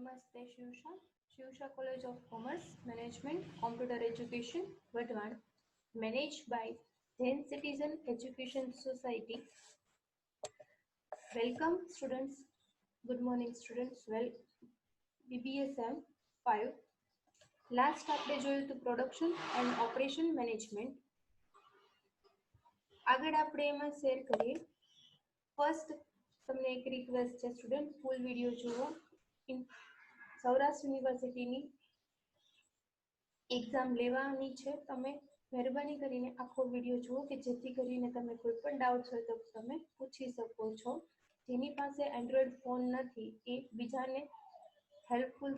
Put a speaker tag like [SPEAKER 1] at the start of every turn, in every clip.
[SPEAKER 1] Namaste Shivsha. Shivsha College of Commerce, Management, Computer Education, Vadwan, managed by Jain Citizen Education Society. Welcome students. Good morning students. Well, BBSM 5. Last આપણે જોયું હતું production and operation management. આગળ આપણે એમાં share કરીએ. First તમને એક request છે સ્ટુડન્ટ, ફૂલ વિડિયો જુઓ. સૌરાષ્ટ્ર યુનિવર્સિટીની એક્ઝામ લેવાની છે, તમે મહેરબાની કરીને આખો વિડિયો જુઓ કે જેથી કરીને તમે કોઈ પણ ડાઉટ્સ હોય તો તમે પૂછી શકો છો. જેની પાસે એન્ડ્રોઈડ ફોન નથી એ બીજાને હેલ્પફુલ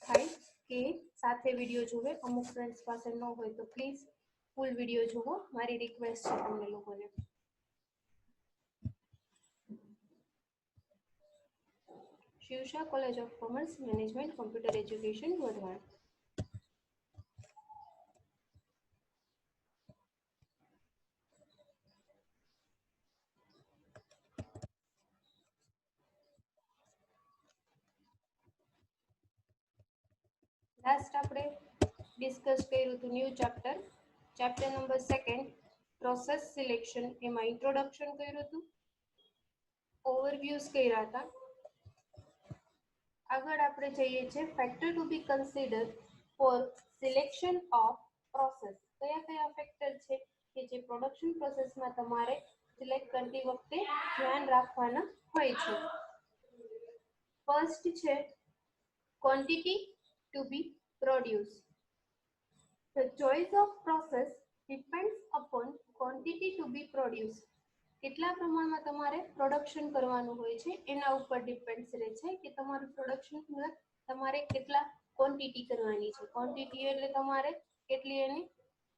[SPEAKER 1] થાય કે સાથે વિડિયો જુએ. અમુક ફ્રેન્ડ્સ પાસે ન હોય તો પ્લીઝ ફૂલ વિડિયો જુઓ, મારી રિક્વેસ્ટ છે તમને લોકોને. Shivsha college of commerce, management, computer education, Wadhwan. Last આપણે ડિસ્કસ કર્યું હતું new chapter number 2 process selection. એમાં ઇન્ટ્રોડક્શન કર્યું હતું, ઓવરવ્યુઝ કર્યા હતા. આગળ આપણે જઈએ છીએ factor to be consider for selection of process. કયા કયા ફેક્ટર છે કે જે પ્રોડક્શન પ્રોસેસમાં તમારે સિલેક્ટ કરતી વખતે ધ્યાન રાખવાના હોય છે. ફર્સ્ટ છે quantity to be produced. The choice of process depends upon quantity to be produced. કેટલા પ્રમાણમાં તમારે પ્રોડક્શન કરવાનું હોય છે એના ઉપર ડિપેન્ડ્સ રહે છે કે તમારું પ્રોડક્શન તમારે કેટલા ક્વોન્ટિટી કરવાની છે. ક્વોન્ટિટી એટલે તમારે કેટલી એની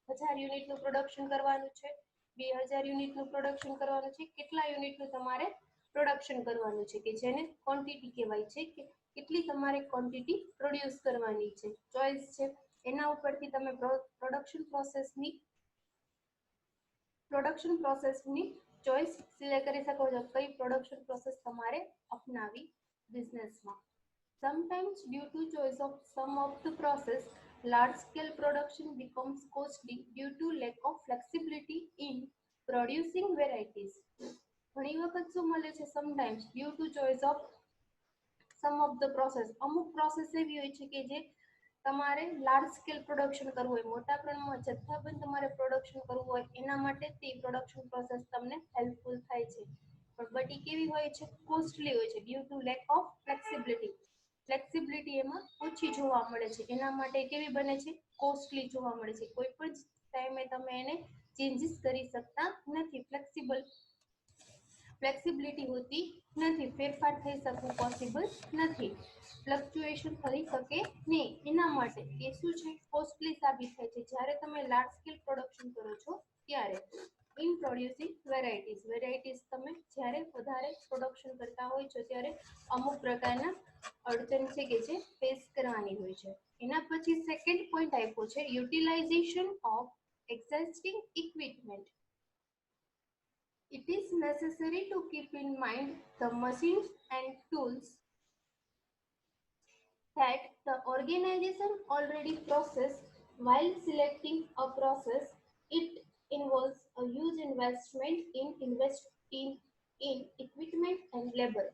[SPEAKER 1] 1000 યુનિટનું પ્રોડક્શન કરવાનું છે, 2000 યુનિટનું પ્રોડક્શન કરવાનું છે, કેટલા યુનિટનું તમારે પ્રોડક્શન કરવાનું છે કે જેને ક્વોન્ટિટી કહેવાય છે કે કેટલી તમારે ક્વોન્ટિટી પ્રોડ્યુસ કરવાની છે. ચોઇસ છે એના ઉપરથી તમે પ્રોડક્શન પ્રોસેસની ચોઇસ સિલેક્ટ કરી શકો છો કઈ પ્રોડક્શન પ્રોસેસ તમારે અપનાવી બિઝનેસમાં. Sometimes due to choice of some of the process, large scale production becomes costly due to lack of flexibility in producing varieties. ઘણી વખત શું મળે છે, sometimes due to choice of some of the process, અમુક process એવી હોય છે કે જે તમારે લાર્જ સ્કેલ પ્રોડક્શન કરવું હોય, મોટા પ્રમાણમાં જથ્થાબંધ તમારે પ્રોડક્શન કરવું હોય એના માટે તે પ્રોડક્શન પ્રોસેસ તમને હેલ્પફુલ થાય છે. પણ બટ એ કેવી હોય છે, કોસ્ટલી હોય છે due to lack of flexibility. Flexibility એમાં ઓછી જોવા મળે છે, એના માટે કેવી બને છે, કોસ્ટલી જોવા મળે છે. કોઈ પણ ટાઈમે તમે એને ચેન્જીસ કરી શકતા નથી, ફ્લેક્સિબિલિટી હોતી નથી, ફેરફાર થઈ શકવું પોસિબલ નથી, ફ્લક્ચ્યુએશન થઈ શકે નહીં. એના માટે એ શું છે, કોસ્ટલી સાબિત થાય છે જ્યારે તમે લાર્જ સ્કેલ પ્રોડક્શન કરો છો ત્યારે. ઇન પ્રોડ્યુસિંગ વેરાયટીઝ તમે જ્યારે વધારે પ્રોડક્શન કરતા હોય છો ત્યારે અમુક પ્રકારના અડચણ છે કે જે ફેસ કરવાની હોય છે. એના પછી સેકન્ડ પોઈન્ટ આપ્યો છે utilisation of existing equipment. It is necessary to keep in mind the machines and tools that the organization already possesses. While selecting a process, it involves a huge investment in equipment and labor.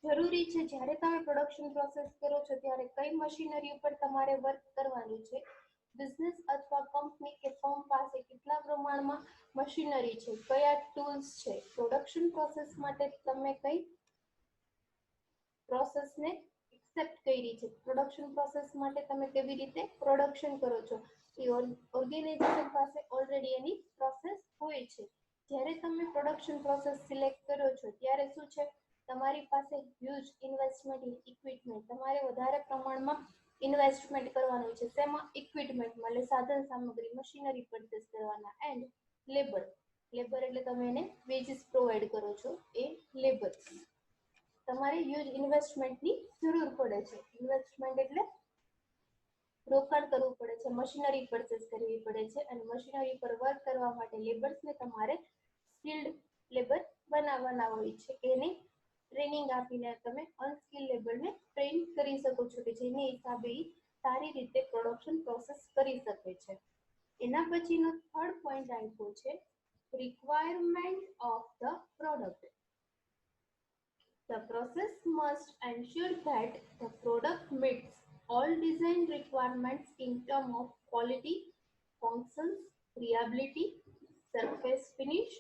[SPEAKER 1] જરૂરી છે જ્યારે તમે production process કરો છો ત્યારે કઈ machinery ઉપર તમારે વર્ક કરવાનું છે. બિઝનેસ અથવા કંપની કે ફર્મ પાસે કેટલા પ્રમાણમાં મશીનરી છે, કયા ટૂલ્સ છે, પ્રોડક્શન પ્રોસેસ માટે તમે કઈ પ્રોસેસને એક્સેપ્ટ કરી છે, પ્રોડક્શન પ્રોસેસ માટે તમે કેવી રીતે પ્રોડક્શન કરો છો એ ઓર્ગેનાઇઝેશન પાસે ઓલરેડી એની પ્રોસેસ હોય છે. જ્યારે તમે પ્રોડક્શન પ્રોસેસ સિલેક્ટ કરો છો ત્યારે શું છે, તમારી પાસે હ્યુજ ઇન્વેસ્ટમેન્ટ ઇન ઇક્વિપમેન્ટ, તમારે વધારે પ્રમાણમાં ઇન્વેસ્ટમેન્ટ કરવાનું છે. શેમાં, ઇક્વિપમેન્ટમાં, એટલે સાધન સામગ્રી, મશીનરી પરચેસ કરવાના. એન્ડ લેબર એટલે તમે એને વેજીસ પ્રોવાઈડ કરો છો એ લેબર. તમારે હ્યુજ ઇન્વેસ્ટમેન્ટની જરૂર પડે છે. ઇન્વેસ્ટમેન્ટ એટલે રોકાણ કરવું પડે છે, મશીનરી પરચેસ કરવી પડે છે અને મશીનરી પર વર્ક કરવા માટે લેબર્સને તમારે સ્કિલ્ડ લેબર બનાવવાના હોય છે. એની ટ્રેનિંગ આપીને તમે અનસ્કિલ લેબરને ટ્રેન કરી શકો છો કે જેને હિસાબે સારી રીતે પ્રોડક્શન પ્રોસેસ કરી શકે છે. એના પછીનો થર્ડ પોઈન્ટ આપ્યો છે requirement of the product. The process must ensure that the product meets all design requirements in terms of quality, functions, reliability, surface finish,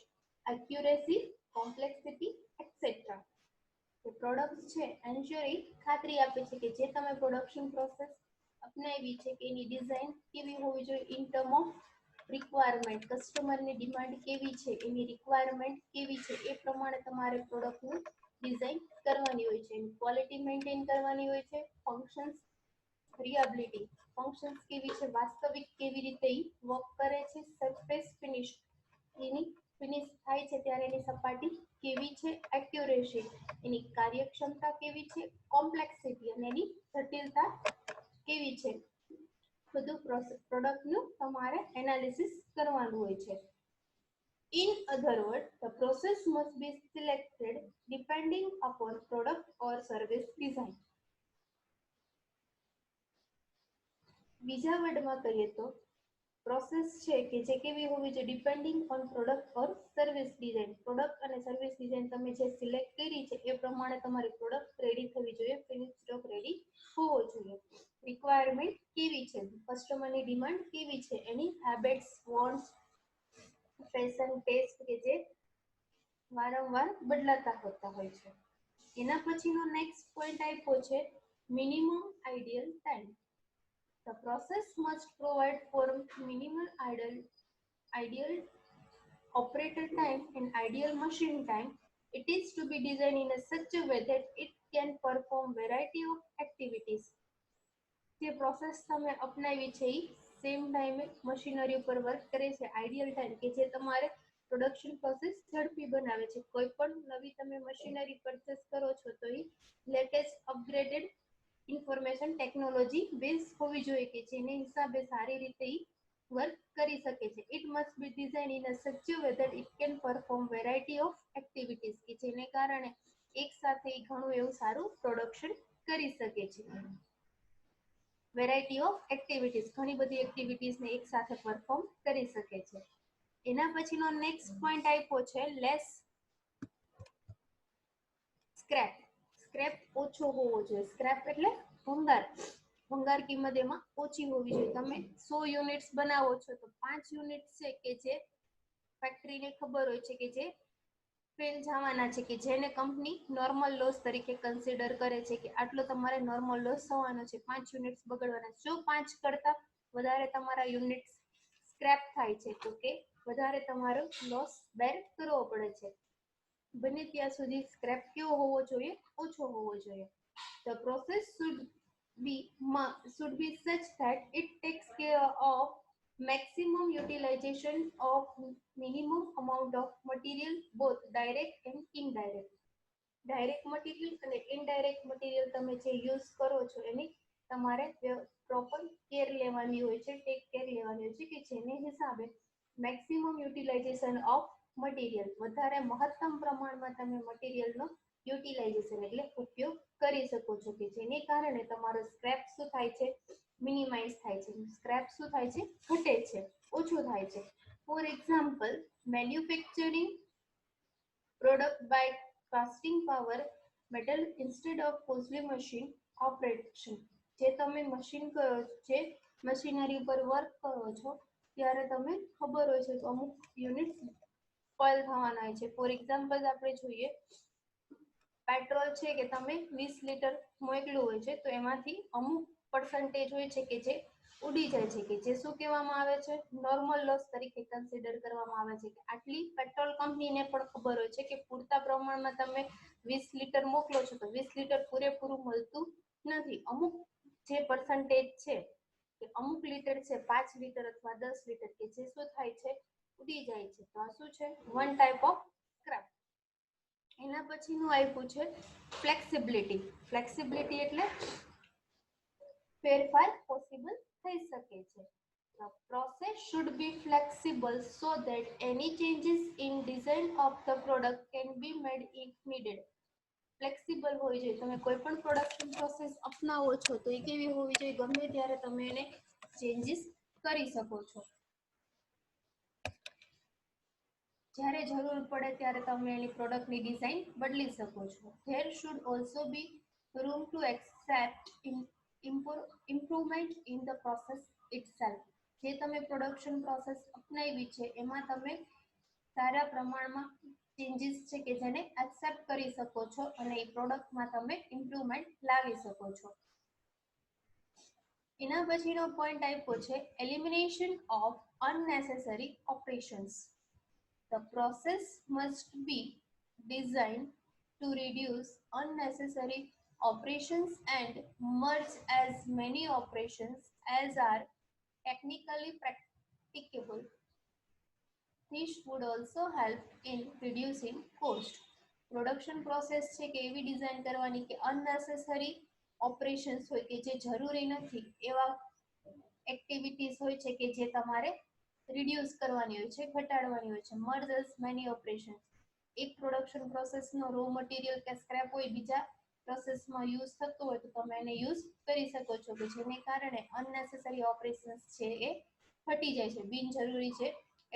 [SPEAKER 1] accuracy, complexity, etc. The products છે ensure ખાતરી આપે છે કે જે તમે production process અપનાવી છે કે એની ડિઝાઇન કેવી હોવી જોઈએ ઇન ટર્મ ઓફ રિક્વાયરમેન્ટ, કસ્ટમરની ડિમાન્ડ કેવી છે, એની રિક્વાયરમેન્ટ કેવી છે એ પ્રમાણે તમારે પ્રોડક્ટનું ડિઝાઇન કરવાની હોય છે, એની ક્વોલિટી મેન્ટેન કરવાની હોય છે, ફંક્શન્સ, રિયાબિલિટી, ફંક્શન્સ કેવી છે, વાસ્તવિક કેવી રીતે વર્ક કરે છે, સરફેસ ફિનિશ, એની ફિનિશ થાય છે ત્યારે એની સપાટી કેવી છે, એક્યુરેસી, એની કાર્યક્ષમતા કેવી છે, કોમ્પ્લેક્સિટી અને એની જટિલતા કેવી છે, બધું પ્રોડક્ટનું તમારે એનાલિસિસ કરવાનું હોય છે. In other words, the process must be selected depending upon product or service design. બીજા વર્ડમાં કહીએ તો પ્રોસેસ છે કે જે કેવી હોવી જોઈએ depending on product or service design. Product અને સર્વિસ ડિઝાઇન તમે જે સિલેક્ટ કરી છે એ પ્રમાણે તમારી પ્રોડક્ટ રેડી થવી જોઈએ, ફિનિશ સ્ટોક રેડી હોવો જોઈએ. રિક્વાયરમેન્ટ કેવી છે, કસ્ટમરની ડિમાન્ડ કેવી છે, એની હેબિટ્સ, વોન્ટ્સ, ફેશન, ટેસ્ટ કે જે વારંવાર બદલાતા હોતા હોય છે. એના પછીનો નેક્સ્ટ પોઈન્ટ આપ્યો છે minimum ideal time. The process must provide for minimal ideal operator time and ideal machine time. It is to be designed in a such a way that it can perform variety of activities. જે process તમે અપનાવી છે એ same ટાઈમે machinery ઉપર work કરે છે. Ideal time કે જે તમારે પ્રોડક્શન પ્રોસેસ ઝડપી બનાવે છે. કોઈ પણ નવી તમે મશીનરી પરચેસ કરો છો તો એ latest upgraded information technology base હોવી જોઈએ કે જેને હિસાબે સારી રીતે વર્ક કરી શકે છે. It must be design in a such way that it can perform variety of activities કે જેને કારણે એક સાથે ઘણું એવું સારું પ્રોડક્શન કરી શકે છે. વેરાયટી ઓફ એક્ટિવિટીઝ, ઘણી બધી એક્ટિવિટીઝને એક સાથે પરફોર્મ કરી શકે છે. એના પછીનો નેક્સ્ટ પોઈન્ટ આપ્યો છે લેસ સ્ક્રેપ. સ્ક્રેપ ઓછો હોવો જોઈએ. સ્ક્રેપ એટલે ભંગાર. ભંગાર કિંમત એમાં ઓછી હોવી જોઈએ. તમે 100 યુનિટ્સ બનાવો છો તો 5 યુનિટ છે કે જે ફેક્ટરીને ખબર હોય છે કે જે ફેલ જવાના છે કે જેને કંપની નોર્મલ લોસ તરીકે કન્સિડર કરે છે કે આટલો તમારે નોર્મલ લોસ થવાનો છે, 5 યુનિટ્સ બગડવાના. જો 5 કરતા વધારે તમારા યુનિટ્સ સ્ક્રેપ થાય છે તો કે વધારે તમારો લોસ બેર કરવો પડે છે. બને ત્યાં સુધી સ્ક્રેપ કેવો હોવો જોઈએ, ઓછો હોવો જોઈએ. The process should be such that it takes care of maximum utilization of minimum amount of material, both direct and indirect. Direct material અને ઇનડાયરેક્ટ મટીરિયલ તમે જે યુઝ કરો છો એની તમારે પ્રોપર કેર લેવાની હોય છે, ટેક કેર લેવાની હોય છે કે જેને હિસાબે મેક્સિમમ યુટિલાઇઝેશન ઓફ મટીરિયલ, વધારે મહત્તમ પ્રમાણમાં તમે મટીરિયલનો યુટિલાઇઝેશન એટલે ઉપયોગ કરી શકો છો કે જેને કારણે તમારો સ્ક્રેપ શું થાય છે, મિનિમાઇઝ થાય છે. સ્ક્રેપ શું થાય છે, ઘટે છે, ઓછું થાય છે. For example, manufacturing product by casting power metal instead of costly machine operation. જે તમે મશીન કરો, જે મશીનરી ઉપર વર્ક કરો છો ત્યારે તમે ખબર હોય છે કે અમુક યુનિટ ફોઇલ થવાના હોય છે. ફોર એક્ઝામ્પલ આપણે જોઈએ પેટ્રોલ છે કે તમે 20 લીટર મોકલું હોય છે તો એમાંથી અમુક પર્સન્ટેજ હોય છે કે જે ઉડી જાય છે કે જે શું કહેવામાં આવે છે, નોર્મલ લોસ તરીકે કન્સિડર કરવામાં આવે છે કે આટલી પેટ્રોલ કંપનીને પણ ખબર હોય છે કે પૂરતા પ્રમાણમાં તમે 20 લીટર મોકલો છો તો 20 લીટર પૂરેપૂરું મળતું નથી. અમુક જે પર્સન્ટેજ છે કે અમુક લીટર છે, 5 લીટર અથવા 10 લીટર કે જે શું થાય છે, ઉડી જાય છે. તો આ શું છે, વન ટાઈપ ઓફ સ્ક્રેપ. એના પછીનું આપ્યું છે ફ્લેક્સિબિલિટી. ફ્લેક્સિબિલિટી એટલે ફેરફાર પોસિબલ થઈ શકે છે. The process should be flexible so that any changes in design of the product can be made if needed. Flexible હોવી જોઈએ. તમે કોઈ પણ પ્રોડક્શન પ્રોસેસ અપનાવો છો તો એ કેવી હોવી જોઈએ, ગમે ત્યારે તમે એને ચેન્જીસ કરી શકો છો. જ્યારે જરૂર પડે ત્યારે તમે એની પ્રોડક્ટની ડિઝાઇન બદલી શકો છો. There should also B room two accept improvement in the process itself. જે તમે પ્રોડક્શન પ્રોસેસ અપનાવી છે એમાં તમે સારા પ્રમાણમાં ચેન્જીસ છે કે જેને એક્સેપ્ટ કરી શકો છો અને એ પ્રોડક્ટમાં તમે ઇમ્પ્રુવમેન્ટ લાવી શકો છો. એના પછીનો પોઈન્ટ આપ્યો છે elimination of અનનેસેસરી operations. The process must be designed to reduce unnecessary operations and merge as many operations as are technically practicable. This would also help in reducing cost. Production process છે કે એવી design કરવાની કે અનનેસેસરી operations હોય કે જે જરૂરી નથી એવા એક્ટિવિટીઝ હોય છે કે જે તમારે રિડ્યુસ કરવાની હોય છે, ઘટાડવાની હોય છે. Merge as many operations. એક પ્રોડક્શન પ્રોસેસનો રો મટીરિયલ કે સ્ક્રેપ હોય બીજા પ્રોસેસમાં યુઝ થતો હોય તો તમે એને યુઝ કરી શકો છો કે જેને કારણે અનનેસેસરી ઓપરેશન્સ છે એ ઘટી જાય છે. બિનજરૂરી જે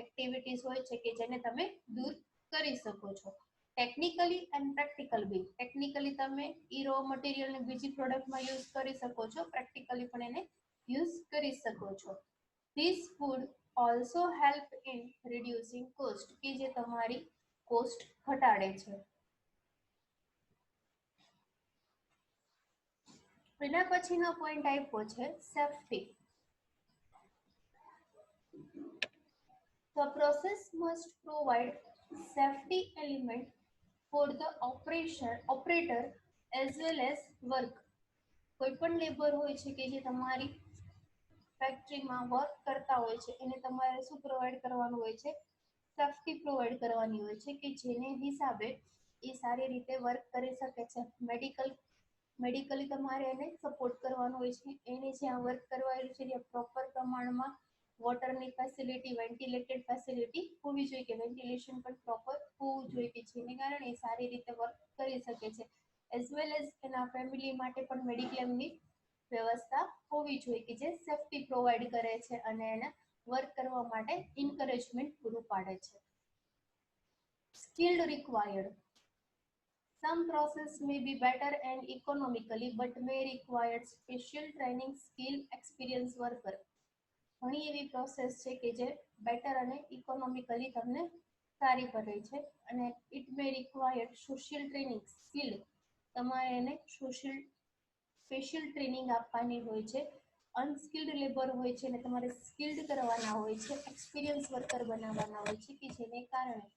[SPEAKER 1] એક્ટિવિટીઝ હોય છે કે જેને તમે દૂર કરી શકો છો. Technically and practical be. Technically તમે ઈ રો મટીરિયલને બીજી પ્રોડક્ટમાં યુઝ કરી શકો છો, પ્રેક્ટિકલી પણ એને યુઝ કરી શકો છો. This wood also help in reducing cost, કે જે તમારી કોસ્ટ ઘટાડે છે. એના પછીનો પોઈન્ટ આપ્યો છે safety. The process must provide safety element for the operator as well as work. કોઈ પણ લેબર હોય છે કે જે તમારી ફેક્ટરીમાં વર્ક કરતા હોય છે એને તમારે શું પ્રોવાઈડ કરવાનું હોય છે, સેફ્ટી પ્રોવાઈડ કરવાની હોય છે કે જેને હિસાબે એ સારી રીતે વર્ક કરી શકે છે. મેડિકલી તમારે એને સપોર્ટ કરવાનો હોય છે. એને જ્યાં વર્ક કરવાનું છે ત્યાં પ્રોપર પ્રમાણમાં વોટરની ફેસિલિટી, વેન્ટિલેટેડ ફેસિલિટી હોવી જોઈએ કે વેન્ટિલેશન પણ પ્રોપર હોવું જોઈએ કે જેને કારણે સારી રીતે વર્ક કરી શકે છે. એઝ વેલ એઝ એના ફેમિલી માટે પણ મેડિક્લેમની વ્યવસ્થા હોવી જોઈએ કે જે સેફ્ટી પ્રોવાઈડ કરે છે અને એને વર્ક કરવા માટે એન્કરેજમેન્ટ પૂરું પાડે છે. Skilled required. Some process may be better and economically but may require special training, skill, experienced worker. ઘણી એવી પ્રોસેસ છે કે જે બેટર અને ઇકોનોમિકલી તમને સારી પડે છે અને it may require social training, skill. તમારે એને સ્પેશિયલ ટ્રેનિંગ આપવાની હોય છે. અનસ્કિલ્ડ લેબર હોય છે અને તમારે સ્કિલ્ડ કરવાના હોય છે, એક્સપિરિયન્સ વર્કર બનાવવાના હોય છે કે જેને કારણે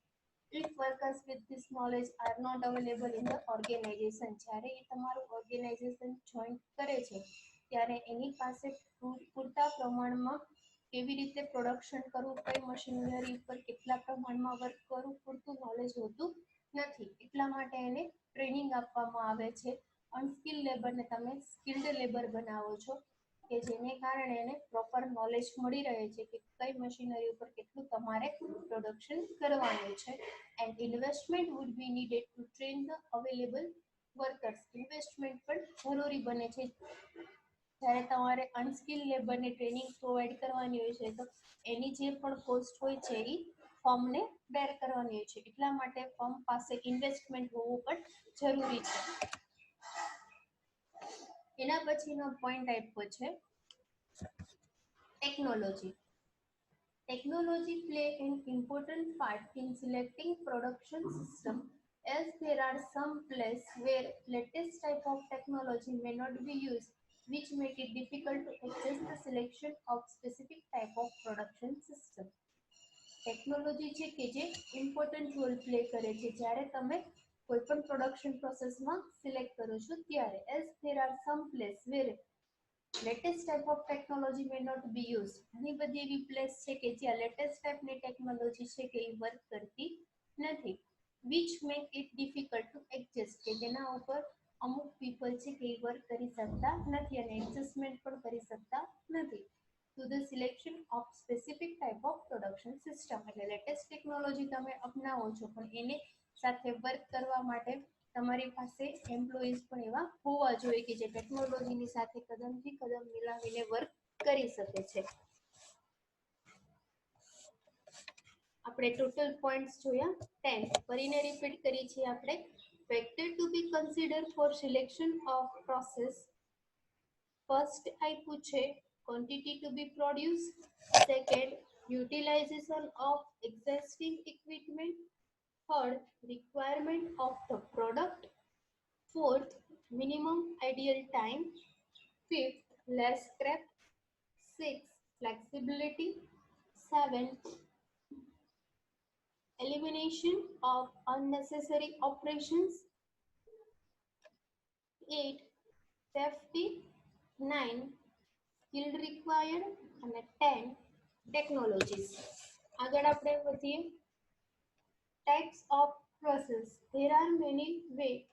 [SPEAKER 1] if workers with this knowledge are not available in the organization, જ્યારે એ તમારું ઓર્ગેનાઇઝેશન જોઈન કરે છે ત્યારે એની પાસે પૂરતા પ્રમાણમાં કેવી રીતે પ્રોડક્શન કરવું, કઈ મશીનરી ઉપર કેટલા પ્રમાણમાં વર્ક કરવું પૂરતું નોલેજ હોતું નથી. એટલા માટે એને ટ્રેનિંગ આપવામાં આવે છે. અનસ્કિલ્ડ લેબરને તમે સ્કિલ્ડ લેબર બનાવો છો કે જેને કારણે એને પ્રોપર નોલેજ મળી રહે છે કે કઈ મશીનરી ઉપર કેટલું તમારે પ્રોડક્શન કરવાનું છે. And investment would be needed two train the available workers. Investment પણ જરૂરી બને છે જ્યારે તમારે અનસ્કિલ લેબરને ટ્રેનિંગ પ્રોવાઈડ કરવાની હોય છે તો એની જે પણ કોસ્ટ હોય છે એ ફર્મને બેર કરવાની હોય છે. એટલા માટે ફર્મ પાસે ઇન્વેસ્ટમેન્ટ હોવું પણ જરૂરી છે. એના પછીનો પોઈન્ટ આપ્યો છે technology. Technology play an important part in selecting production system as there are some places where latest type of technology may not be used, which make it difficult to access the selection of specific type of production system. Technology છે કે જે important role play કરે છે જ્યારે તમે કોઈ પણ production પ્રોસેસમાં સિલેક્ટ કરો છો ત્યારે as there are some place where latest type of technology may not be use. ઘણી બધી એવી પ્લેસ છે કે જ્યાં લેટેસ્ટ ટાઈપની ટેકનોલોજી છે કે એ વર્ક કરતી નથી. Which make it difficult to adjust, કે જેના ઉપર અમુક પીપલ છે કે એ વર્ક કરી શકતા નથી અને એડજસ્ટમેન્ટ પણ કરી શકતા નથી. To the selection of specific type of production system. એટલે લેટેસ્ટ ટેકનોલોજી તમે અપનાવો છો પણ એને સાથે વર્ક કરવા માટે તમારી પાસે એમ્પ્લોઈઝ પણ એવા હોવા જોઈએ કે જે ટેકનોલોજીની સાથે કદમથી કદમ મિલાવીને વર્ક કરી શકે છે. આપણે ટોટલ પોઈન્ટ્સ જોયા 10. ફરીને રિપીટ કરી છે આપણે. Factor to be consider for selection of process. First આપ્યું છે quantity to be produce. Second, utilisation of existing equipment. Third, requirement of the product. Fourth, minimum ideal time. Fifth, less scrap. Sixth, flexibility. Seventh, elimination of unnecessary operations. 8, safety. 9, skill required. And 10, technologies. આગળ આપણે વધીએ. Types of process. There are many ways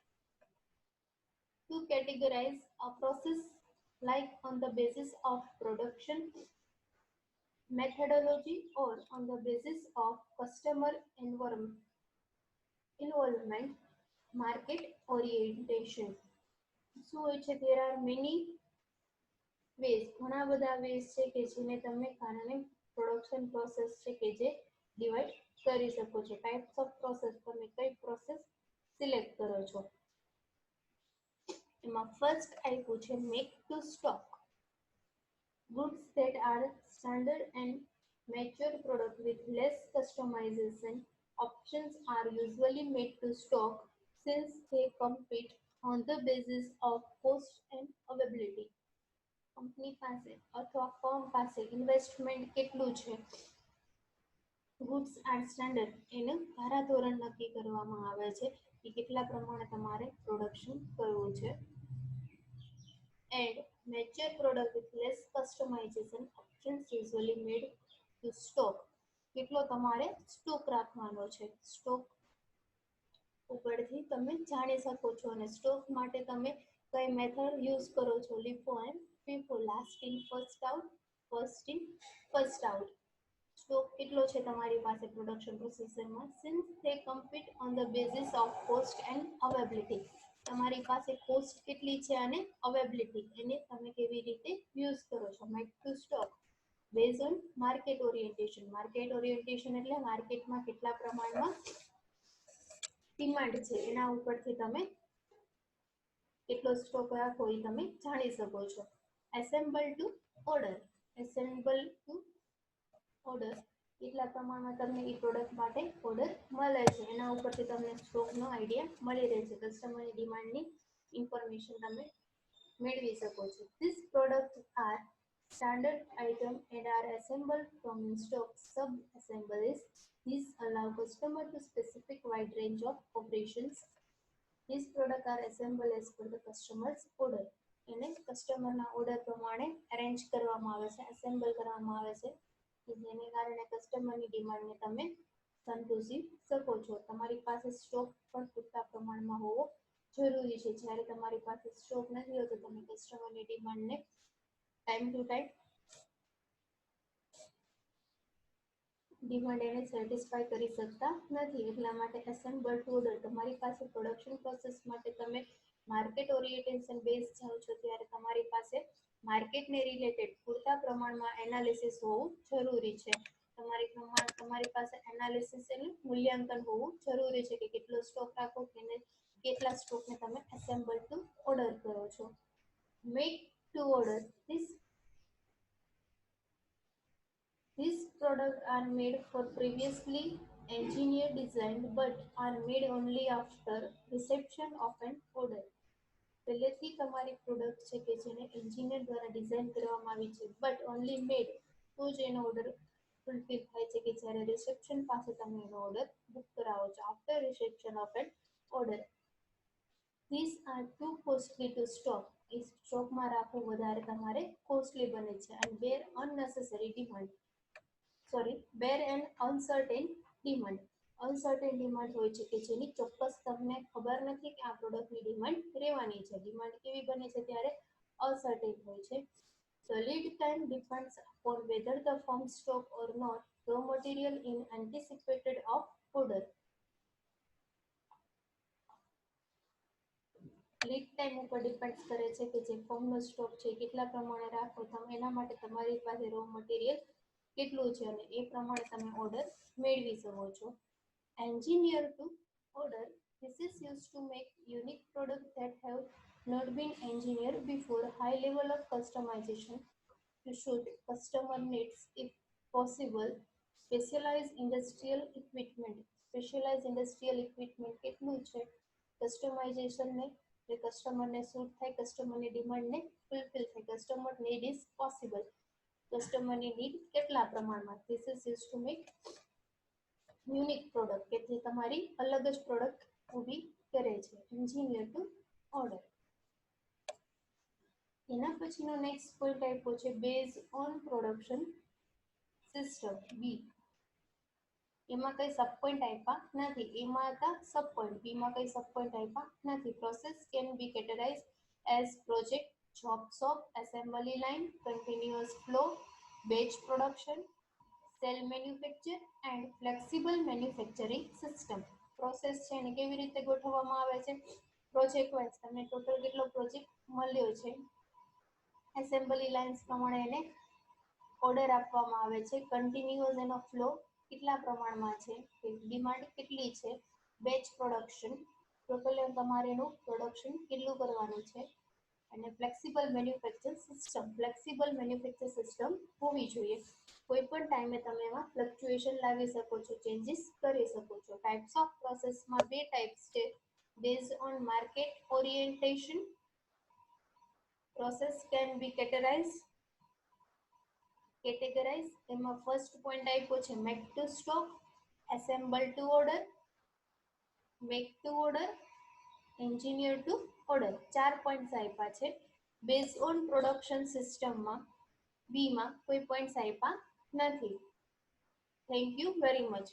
[SPEAKER 1] to categorize a process, like on the basis of production methodology or on the basis of customer involvement, market orientation. So there are many ways, ઘણા બધા ways છે કે જેને તમે કારણે production process છે કે જે ડિવાઇડ કરી શકો છો. ટાઈપ્સ ઓફ પ્રોસેસ, તમે કઈ પ્રોસેસ સિલેક્ટ કરો છો. એમાં ફર્સ્ટ આપ્યું છે make to stock. Goods that are standard and mature product with less customization options are usually made to stock since they compete on the basis of cost and availability. Company પાસે અથવા firm પાસે investment કેટલું છે, goods and standard એનું ધારાધોરણ નક્કી કરવામાં આવે છે કે કેટલા પ્રમાણે તમારે પ્રોડક્શન કરવું છે. And mature product with less customization options usually made to stock. કેટલો તમારે સ્ટોક રાખવાનો છે, સ્ટોક ઉપરથી તમે જાણી શકો છો. અને સ્ટોક માટે તમે કઈ મેથડ યુઝ કરો છો, LIFO and FIFO, last in first out, first in first out. Stock કેટલો છે તમારી પાસે પ્રોડક્શન પ્રોસેસરમાં, since they compete on the basis of cost and availability. તમારી પાસે કોસ્ટ કેટલી છે અને અવેબિલિટી એને તમે કેવી રીતે યુઝ કરો છો. Make to stock base on market orientation. Market orientation એટલે માર્કેટમાં કેટલા પ્રમાણમાં ડિમાન્ડ છે એના ઉપરથી તમે કેટલો સ્ટોક રાખો એ તમે જાણી શકો છો. Assemble to order. Assemble to order કેટલા પ્રમાણમાં તમને એ પ્રોડક્ટ માટે ઓર્ડર મળે છે એના ઉપરથી તમને સ્ટોકનો આઈડિયા મળી રહે છે. કસ્ટમરની ડિમાન્ડની ઇન્ફોર્મેશન તમે મેળવી શકો છો. This product are standard item and are assembled from stock sub-assemblies. These allow customer to specific wide range of operations. These products are assembled as per the customer's order. એને કસ્ટમરના order પ્રમાણે arrange કરવામાં આવે છે, assemble કરવામાં આવે છે, જેને કારણે કસ્ટમરની ડિમાન્ડને તમે સંતોષી શકો છો. તમારી પાસે સ્ટોક પણ પૂરતા પ્રમાણમાં હોવો જરૂરી છે. જ્યારે તમારી પાસે સ્ટોક નથી હોતો તમે કસ્ટમરની ડિમાન્ડને ટાઈમ ટુ ટાઈમ ડિમાન્ડ એને સેટિસ્ફાય કરી શકતા નથી. એટલા માટે એસેમ્બલ ટુ ઓર્ડર. તમારી પાસે પ્રોડક્શન પ્રોસેસ માટે તમે માર્કેટ ઓરિએન્ટેશન બેઝ જાઓ છો ત્યારે તમારી પાસે માર્કેટને રિલેટેડ પૂરતા પ્રમાણમાં એનાલિસિસ હોવું જરૂરી છે. તમારી પાસે એનાલિસિસ એટલે મૂલ્યાંકન હોવું જરૂરી છે કે કેટલો સ્ટોક રાખો કે કેટલા સ્ટોકને તમે એસેમ્બલ ટુ ઓર્ડર કરો છો. Make to order. These products are made for previously engineered design but are made only after reception of an order. પહેલેથી તમારી પ્રોડક્ટ છે કે જેને એન્જિનિયર દ્વારા ડિઝાઇન કરવામાં આવી છે બટ ઓનલી મેડ તો જ એનો ઓર્ડર ફૂલફિલ થાય છે કે જ્યારે રિસેપ્શન પાસે તમે એનો ઓર્ડર બુક કરાવો છો. After reception of an order. This are too costly to stock. એ સ્ટોકમાં રાખવું વધારે તમારે કોસ્ટલી બને છે. અને bear unnecessary demand bear and uncertain demand. Uncertain demand હોય છે કે જેની ચોક્કસ તમને ખબર નથી કે આ પ્રોડક્ટની ડિમાન્ડ રહેવાની છે. ડિમાન્ડ કેવી બને છે ત્યારે અનસર્ટેન હોય છે. So lead time depends upon whether the firm stock or not raw material in anticipated of order. Lead time ઉપર ડિપેન્ડ કરે છે કે જે ફર્મનો સ્ટોક છે કેટલા પ્રમાણે રાખો તમે, એના માટે તમારી પાસે રો મટીરિયલ કેટલું છે અને એ પ્રમાણે તમે ઓર્ડર મેળવી શકો છો. Engineer to order. This is used to make unique products that have not been engineered before. High level of customization to suit customer needs if possible. Specialized industrial equipment. Specialized industrial equipment કેટલું છે customisation ને જે કસ્ટમરને suit થાય, કસ્ટમરની ડિમાન્ડને fulfil થાય, customer need is possible, કસ્ટમરની નીડ કેટલા પ્રમાણમાં. This is use to make unique product કે જે તમારી અલગ જ પ્રોડક્ટ ઊભી કરે છે. Engineer to order. એના પછીનો નેક્સ્ટ પોઈન્ટ આપ્યો છે base on production system B. એમાં કઈ સબ પોઈન્ટ આપ્યા નથી, એમાં હતા સબ પોઈન્ટ, બીમાં કઈ સબ પોઈન્ટ આપ્યા નથી. Process can be categorise as project, job shop, assembly line, continuous flow, batch production, cell manufacture and flexible manufacturing system. Process છે એને કેવી રીતે ગોઠવવામાં આવે છે, પ્રોજેક્ટ વાઇઝ તમને ટોટલ કેટલો પ્રોજેક્ટ મળ્યો છે, એસેમ્બલી લાઇન્સ પ્રમાણે એને ઓર્ડર આપવામાં આવે છે, કન્ટિન્યુઅસ એનો ફ્લો કેટલા પ્રમાણમાં છે, ડિમાન્ડ કેટલી છે, બેચ પ્રોડક્શન ટોટલ તમારે એનું પ્રોડક્શન કેટલું કરવાનું છે, અને flexible manufacture system, flexible manufacture system હોવી જોઈએ. કોઈ પણ ટાઈમે તમે એમાં ફ્લક્ચ્યુએશન લાવી શકો છો, ચેન્જીસ કરી શકો છો. ટાઈપ્સ ઓફ પ્રોસેસમાં બે ટાઈપ્સ છે. Based on market orientation, process can be categorise. એમાં ફર્સ્ટ પોઈન્ટ આપ્યો છે make to stock, assemble to order, make to order, engineer to order. 4 points આપ્યા છે. બેઝ ઓન પ્રોડક્શન સિસ્ટમમાં બીમાં કોઈ પોઈન્ટ્સ આપ્યા નથી. Thank you very much.